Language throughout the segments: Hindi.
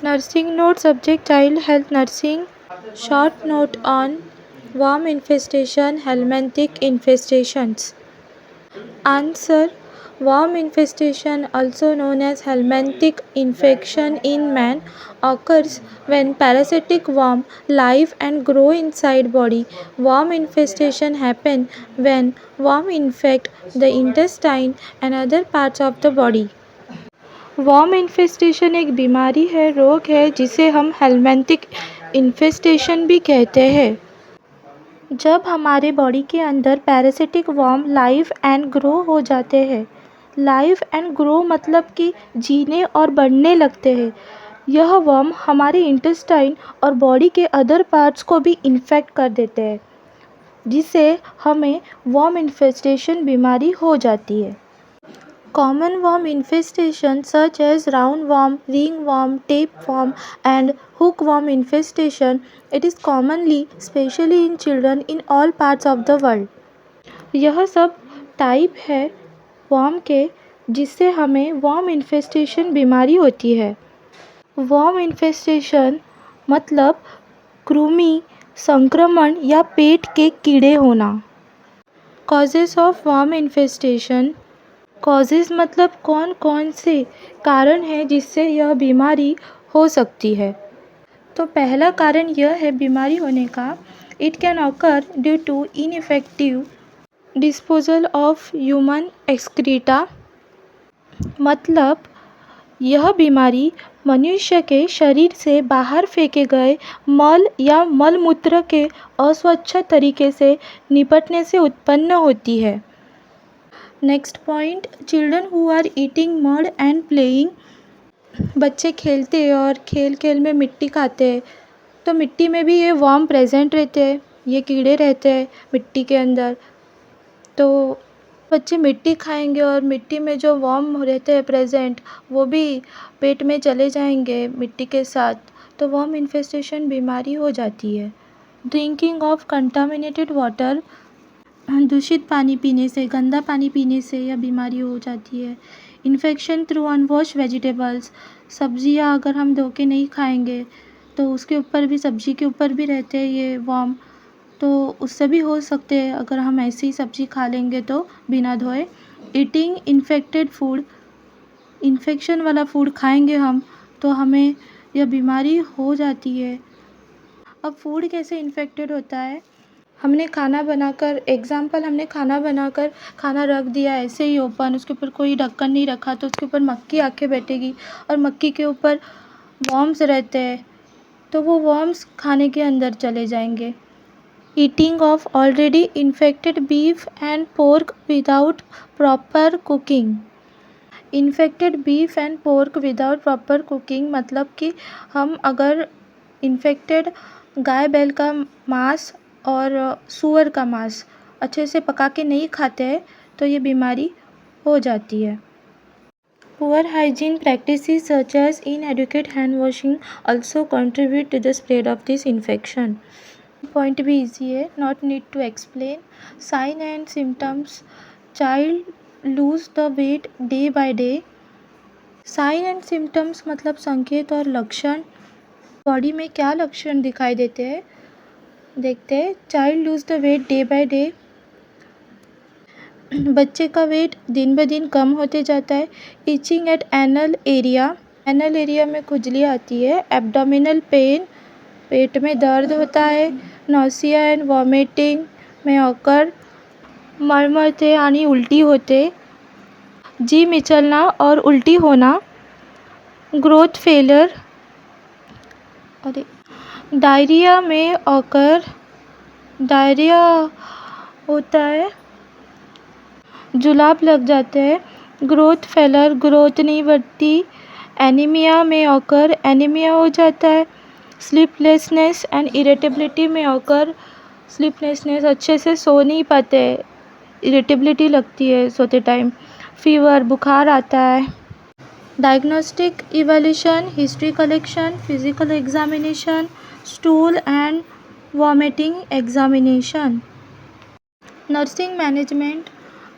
Nursing note subject child health nursing. Short note on worm infestation, helminthic infestations. Answer. Worm infestation, also known as helminthic infection in man, occurs when parasitic worm live and grow inside body. Worm infestation happen when worm infect the intestine and other parts of the body. Worm infestation एक बीमारी है, रोग है जिसे हम हेलमिंथिक इन्फेस्टेशन भी कहते हैं। जब हमारे बॉडी के अंदर parasitic worm live and grow हो जाते हैं। लाइव एंड ग्रो मतलब कि जीने और बढ़ने लगते हैं। यह वर्म हमारे इंटेस्टाइन और बॉडी के अदर पार्ट्स को भी इन्फेक्ट कर देते हैं, जिससे हमें वर्म इन्फेस्टेशन बीमारी हो जाती है। Common worm infestation such as roundworm, ringworm, tapeworm and hookworm infestation, it is commonly, especially in children in all parts of the world. यह सब टाइप है वर्म के जिससे हमें वर्म इन्फेस्टेशन बीमारी होती है। वर्म इन्फेस्टेशन मतलब कृमि संक्रमण या पेट के कीड़े होना। Causes of worm infestation. Causes मतलब कौन कौन से कारण हैं जिससे यह बीमारी हो सकती है। तो पहला कारण यह है बीमारी होने का, it can occur due to ineffective disposal of human excreta. मतलब यह बीमारी मनुष्य के शरीर से बाहर फेंके गए मल या मलमूत्र के अस्वच्छ तरीके से निपटने से उत्पन्न होती है। Next point, children who are eating mud and playing. बच्चे खेलते हैं और खेल खेल में मिट्टी खाते हैं, तो मिट्टी में भी ये वर्म प्रेजेंट रहते हैं, ये कीड़े रहते हैं मिट्टी के अंदर। तो बच्चे मिट्टी खाएंगे और मिट्टी में जो वर्म रहते हैं प्रेजेंट, वो भी पेट में चले जाएंगे मिट्टी के साथ, तो वर्म इन्फेस्टेशन बीमारी हो जाती है। Drinking of contaminated water. दूषित पानी पीने से, गंदा पानी पीने से यह बीमारी हो जाती है। Infection through unwashed vegetables. सब्जियां अगर हम धो के नहीं खाएंगे तो उसके ऊपर भी, सब्जी के ऊपर भी रहते हैं ये वर्म, तो उससे भी हो सकते हैं अगर हम ऐसी ही सब्जी खा लेंगे तो बिना धोए। Eating infected food. इन्फेक्शन वाला फूड खाएंगे हम तो हमें यह बीमारी हो जाती है। अब फूड कैसे इन्फेक्टेड होता है? हमने खाना बनाकर खाना रख दिया ऐसे ही ओपन, उसके ऊपर कोई ढक्कन नहीं रखा, तो उसके ऊपर मक्खी आके बैठेगी और मक्खी के ऊपर वर्म्स रहते हैं, तो वो वर्म्स खाने के अंदर चले जाएंगे। Eating of already infected beef and pork without proper cooking. Infected beef and pork without proper cooking मतलब कि हम अगर इन्फेक्टेड गाय बैल का मांस और सूअर का मांस अच्छे से पका के नहीं खाते हैं तो ये बीमारी हो जाती है। Poor hygiene practices such as inadequate hand washing also contribute to the spread of this infection. Point भी इजी है, not need to explain. Sign and symptoms, child lose the weight day by day. Sign and symptoms मतलब संकेत और लक्षण। बॉडी में क्या लक्षण दिखाई देते हैं देखते हैं। Child lose the weight day by day, बच्चे का वेट दिन ब दिन कम होते जाता है। Itching at anal area, anal area में खुजली आती है। एब्डोमिनल पेन, पेट में दर्द होता है। नॉसिया एंड वॉमिटिंग में ऑकर, मरमरते यानी उल्टी होते। जी मिचलना और उल्टी होना। ग्रोथ फेलर, अरे डायरिया में ऑकर, डायरिया होता है, जुलाब लग जाते हैं। ग्रोथ फेलर, ग्रोथ नहीं बढ़ती। एनीमिया में ऑकर, एनीमिया हो जाता है। स्लीपलेसनेस एंड इरिटेबिलिटी में ऑकर, स्लीपलेसनेस, अच्छे से सो नहीं पाते, इरिटेबिलिटी लगती है सोते टाइम। फीवर, बुखार आता है। Diagnostic evaluation, history collection, physical examination, stool and vomiting examination. Nursing management,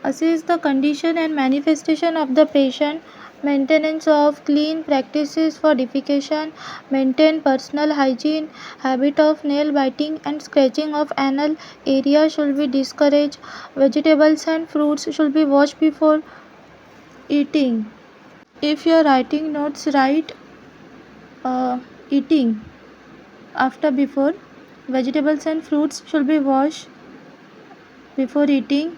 assess the condition and manifestation of the patient, Maintenance of clean practices for defecation. Maintain personal hygiene. Habit of nail biting and scratching of anal area should be discouraged. Vegetables and fruits should be washed before eating. If you are writing notes, write eating after before. Vegetables and fruits should be washed before eating.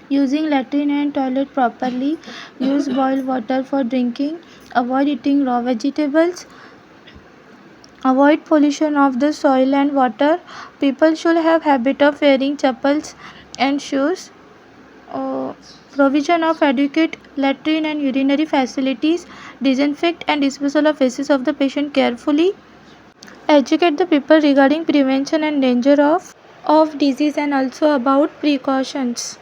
Using latrine and toilet properly. Use boiled water for drinking. Avoid eating raw vegetables. Avoid pollution of the soil and water. People should have habit of wearing chappals and shoes. Uh, Provision of adequate latrine and urinary facilities. Disinfect and disposal of feces of the patient carefully. Educate the people regarding prevention and danger of disease and also about precautions.